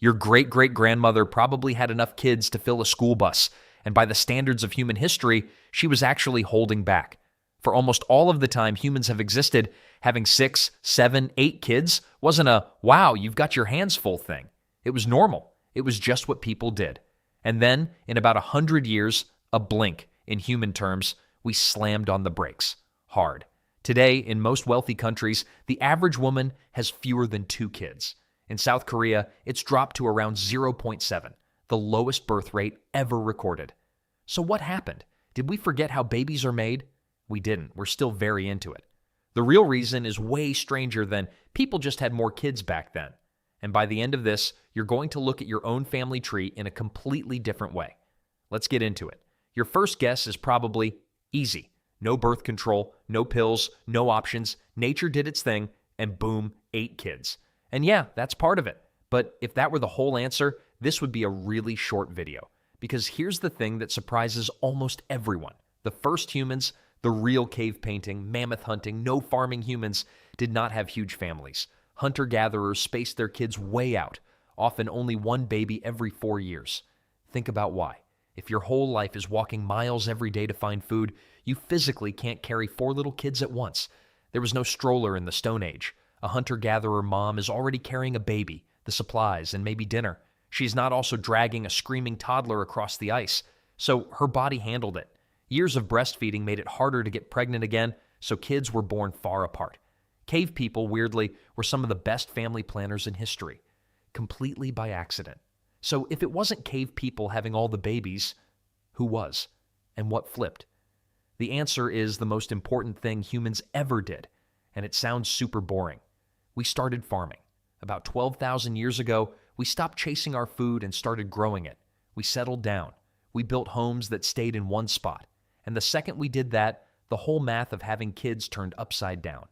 Your great-great-grandmother probably had enough kids to fill a school bus, and by the standards of human history, she was actually holding back. For almost all of the time humans have existed, having 6, 7, 8 kids wasn't a, wow, you've got your hands full thing. It was normal. It was just what people did. And then, in about 100 years, a blink, in human terms, we slammed on the brakes. Hard. Today, in most wealthy countries, the average woman has fewer than 2 kids. In South Korea, it's dropped to around 0.7, the lowest birth rate ever recorded. So what happened? Did we forget how babies are made? We didn't. We're still very into it. The real reason is way stranger than people just had more kids back then. And by the end of this, you're going to look at your own family tree in a completely different way. Let's get into it. Your first guess is probably easy. No birth control, no pills, no options. Nature did its thing, and boom, 8 kids. And yeah, that's part of it. But if that were the whole answer, this would be a really short video. Because here's the thing that surprises almost everyone. The first humans, the real cave painting, mammoth hunting, no farming humans, did not have huge families. Hunter-gatherers spaced their kids way out, often only one baby every 4 years. Think about why. If your whole life is walking miles every day to find food, you physically can't carry 4 little kids at once. There was no stroller in the Stone Age. A hunter-gatherer mom is already carrying a baby, the supplies, and maybe dinner. She's not also dragging a screaming toddler across the ice. So her body handled it. Years of breastfeeding made it harder to get pregnant again, so kids were born far apart. Cave people, weirdly, were some of the best family planners in history, completely by accident. So if it wasn't cave people having all the babies, who was? And what flipped? The answer is the most important thing humans ever did, and it sounds super boring. We started farming. About 12,000 years ago, we stopped chasing our food and started growing it. We settled down. We built homes that stayed in one spot. And the second we did that, the whole math of having kids turned upside down.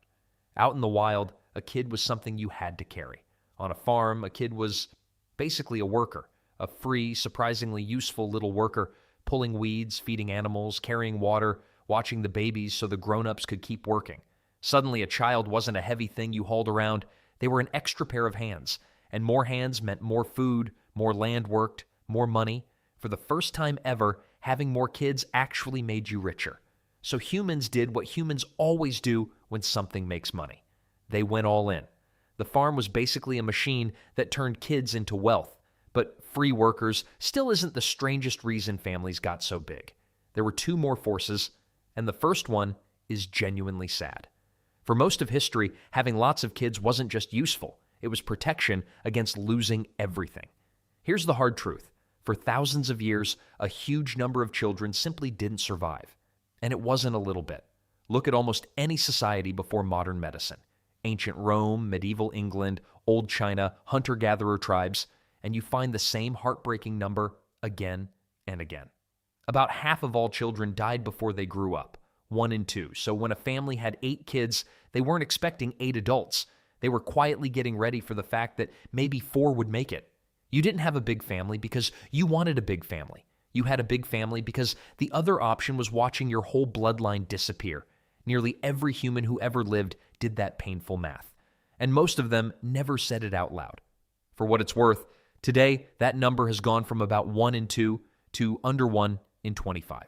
Out in the wild, a kid was something you had to carry. On a farm, a kid was basically a worker, a free, surprisingly useful little worker, pulling weeds, feeding animals, carrying water, watching the babies so the grown-ups could keep working. Suddenly, a child wasn't a heavy thing you hauled around. They were an extra pair of hands. And more hands meant more food, more land worked, more money. For the first time ever, having more kids actually made you richer. So humans did what humans always do when something makes money. They went all in. The farm was basically a machine that turned kids into wealth. But free workers still isn't the strangest reason families got so big. There were 2 more forces, and the first one is genuinely sad. For most of history, having lots of kids wasn't just useful. It was protection against losing everything. Here's the hard truth. For thousands of years, a huge number of children simply didn't survive. And it wasn't a little bit. Look at almost any society before modern medicine. Ancient Rome, medieval England, old China, hunter-gatherer tribes, and you find the same heartbreaking number again and again. About half of all children died before they grew up, 1 in 2. So when a family had 8 kids, they weren't expecting 8 adults. They were quietly getting ready for the fact that maybe 4 would make it. You didn't have a big family because you wanted a big family. You had a big family because the other option was watching your whole bloodline disappear. Nearly every human who ever lived did that painful math. And most of them never said it out loud. For what it's worth, today that number has gone from about 1 in 2 to under 1 in 25.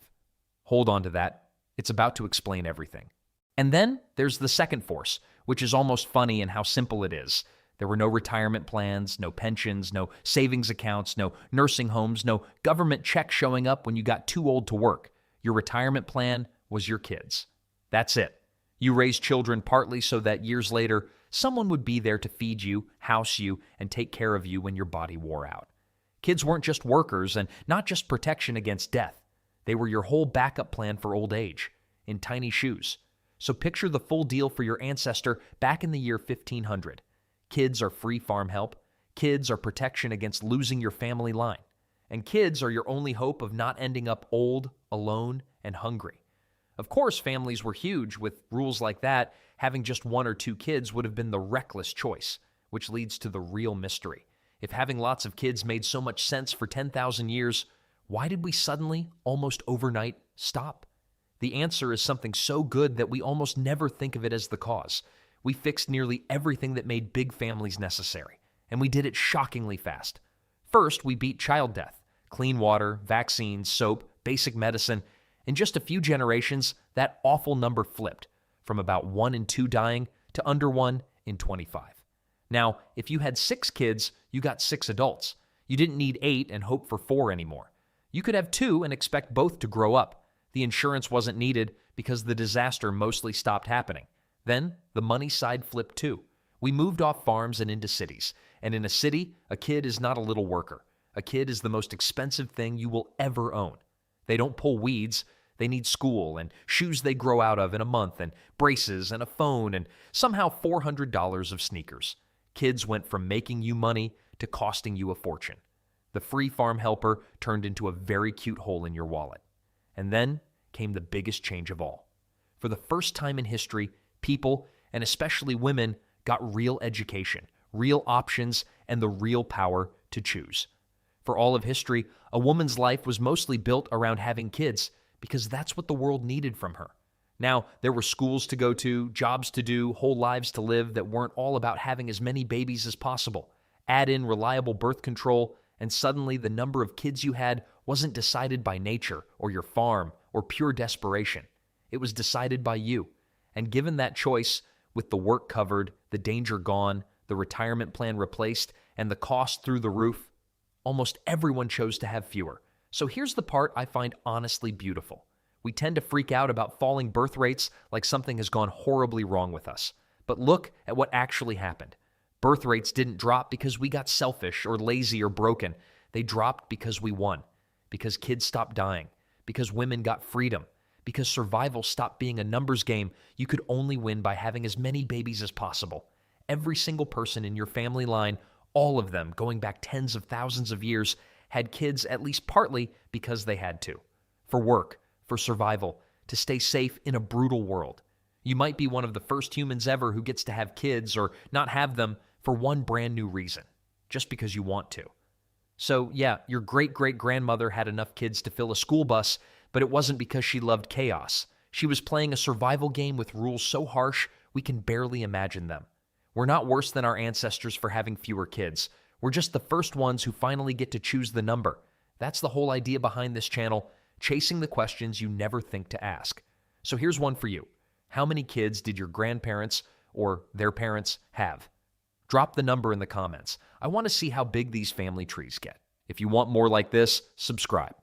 Hold on to that. It's about to explain everything. And then there's the second force, which is almost funny in how simple it is. There were no retirement plans, no pensions, no savings accounts, no nursing homes, no government check showing up when you got too old to work. Your retirement plan was your kids. That's it. You raised children partly so that years later, someone would be there to feed you, house you, and take care of you when your body wore out. Kids weren't just workers and not just protection against death. They were your whole backup plan for old age, in tiny shoes. So picture the full deal for your ancestor back in the year 1500. Kids are free farm help. Kids are protection against losing your family line. And kids are your only hope of not ending up old, alone, and hungry. Of course, families were huge. With rules like that, having just 1 or 2 kids would have been the reckless choice, which leads to the real mystery. If having lots of kids made so much sense for 10,000 years, why did we suddenly, almost overnight, stop? The answer is something so good that we almost never think of it as the cause. We fixed nearly everything that made big families necessary, and we did it shockingly fast. First, we beat child death. Clean water, vaccines, soap, basic medicine. In just a few generations, that awful number flipped from about 1 in 2 dying to under 1 in 25. Now, if you had 6 kids, you got 6 adults. You didn't need 8 and hope for 4 anymore. You could have 2 and expect both to grow up. The insurance wasn't needed because the disaster mostly stopped happening. Then, the money side flipped too. We moved off farms and into cities. And in a city, a kid is not a little worker. A kid is the most expensive thing you will ever own. They don't pull weeds. They need school and shoes they grow out of in a month and braces and a phone and somehow $400 of sneakers. Kids went from making you money to costing you a fortune. The free farm helper turned into a very cute hole in your wallet. And then came the biggest change of all. For the first time in history, people, and especially women, got real education, real options, and the real power to choose. For all of history, a woman's life was mostly built around having kids because that's what the world needed from her. Now, there were schools to go to, jobs to do, whole lives to live that weren't all about having as many babies as possible. Add in reliable birth control, and suddenly the number of kids you had wasn't decided by nature or your farm or pure desperation. It was decided by you. And given that choice, with the work covered, the danger gone, the retirement plan replaced, and the cost through the roof, almost everyone chose to have fewer. So here's the part I find honestly beautiful. We tend to freak out about falling birth rates like something has gone horribly wrong with us. But look at what actually happened. Birth rates didn't drop because we got selfish or lazy or broken. They dropped because we won, because kids stopped dying, because women got freedom, because survival stopped being a numbers game. You could only win by having as many babies as possible. Every single person in your family line, all of them going back tens of thousands of years, had kids at least partly because they had to. For work, for survival, to stay safe in a brutal world. You might be one of the first humans ever who gets to have kids or not have them for one brand new reason, just because you want to. So yeah, your great-great-grandmother had enough kids to fill a school bus, but it wasn't because she loved chaos. She was playing a survival game with rules so harsh we can barely imagine them. We're not worse than our ancestors for having fewer kids. We're just the first ones who finally get to choose the number. That's the whole idea behind this channel, chasing the questions you never think to ask. So here's one for you. How many kids did your grandparents or their parents have? Drop the number in the comments. I want to see how big these family trees get. If you want more like this, subscribe.